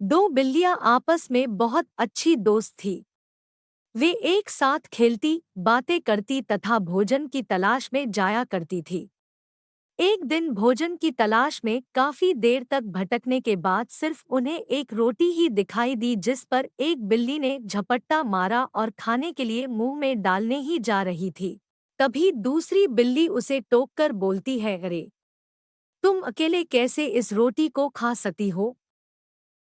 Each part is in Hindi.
दो बिल्लियां आपस में बहुत अच्छी दोस्त थी। वे एक साथ खेलती, बातें करती तथा भोजन की तलाश में जाया करती थी। एक दिन भोजन की तलाश में काफी देर तक भटकने के बाद सिर्फ उन्हें एक रोटी ही दिखाई दी, जिस पर एक बिल्ली ने झपट्टा मारा और खाने के लिए मुंह में डालने ही जा रही थी। तभी दूसरी बिल्ली उसे टोककर बोलती है, अरे तुम अकेले कैसे इस रोटी को खा सकती हो?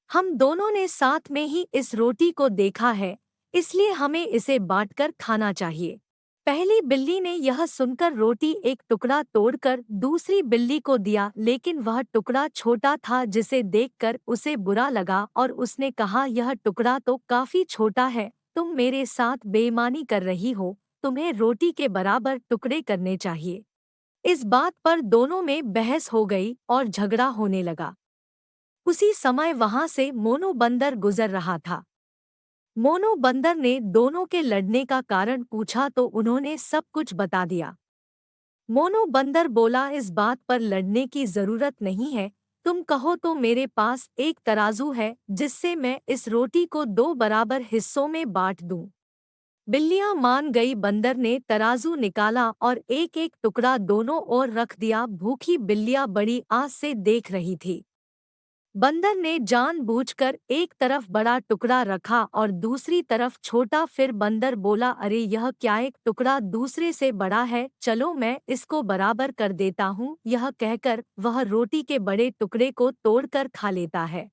हम दोनों ने साथ में ही इस रोटी को देखा है, इसलिए हमें इसे बांटकर खाना चाहिए। पहली बिल्ली ने यह सुनकर रोटी एक टुकड़ा तोड़कर दूसरी बिल्ली को दिया, लेकिन वह टुकड़ा छोटा था जिसे देखकर उसे बुरा लगा और उसने कहा, यह टुकड़ा तो काफी छोटा है, तुम मेरे साथ बेईमानी कर रही हो, तुम्हें रोटी के बराबर टुकड़े करने चाहिए। इस बात पर दोनों में बहस हो गई और झगड़ा होने लगा। उसी समय वहां से मोनू बंदर गुजर रहा था। मोनू बंदर ने दोनों के लड़ने का कारण पूछा तो उन्होंने सब कुछ बता दिया। मोनू बंदर बोला, इस बात पर लड़ने की जरूरत नहीं है, तुम कहो तो मेरे पास एक तराजू है जिससे मैं इस रोटी को दो बराबर हिस्सों में बांट दूं। बिल्लियां मान गई। बंदर ने तराजू निकाला और एक एक टुकड़ा दोनों ओर रख दिया। भूखी बिल्लियां बड़ी आस से देख रही थी। बंदर ने जानबूझकर एक तरफ बड़ा टुकड़ा रखा और दूसरी तरफ छोटा। फिर बंदर बोला, अरे यह क्या, एक टुकड़ा दूसरे से बड़ा है, चलो मैं इसको बराबर कर देता हूँ। यह कहकर वह रोटी के बड़े टुकड़े को तोड़कर खा लेता है।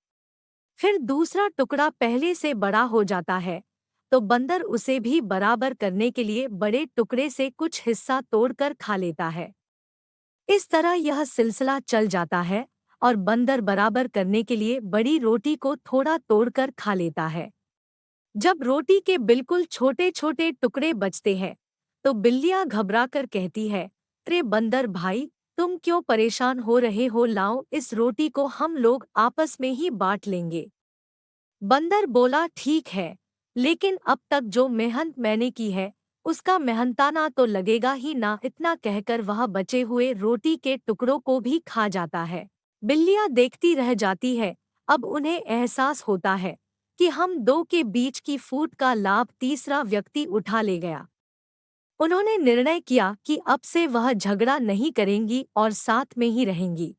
फिर दूसरा टुकड़ा पहले से बड़ा हो जाता है, तो बंदर उसे भी बराबर करने के लिए बड़े टुकड़े से कुछ हिस्सा तोड़कर खा लेता है। इस तरह यह सिलसिला चल जाता है और बंदर बराबर करने के लिए बड़ी रोटी को थोड़ा तोड़कर खा लेता है। जब रोटी के बिल्कुल छोटे छोटे टुकड़े बचते हैं, तो बिल्लियां घबराकर कहती है, अरे बंदर भाई, तुम क्यों परेशान हो रहे हो, लाओ इस रोटी को हम लोग आपस में ही बांट लेंगे। बंदर बोला, ठीक है, लेकिन अब तक जो मेहनत मैंने की है उसका मेहनताना तो लगेगा ही ना। इतना कहकर वह बचे हुए रोटी के टुकड़ों को भी खा जाता है। बिल्लियां देखती रह जाती है। अब उन्हें एहसास होता है कि हम दो के बीच की फूट का लाभ तीसरा व्यक्ति उठा ले गया। उन्होंने निर्णय किया कि अब से वह झगड़ा नहीं करेंगी और साथ में ही रहेंगी।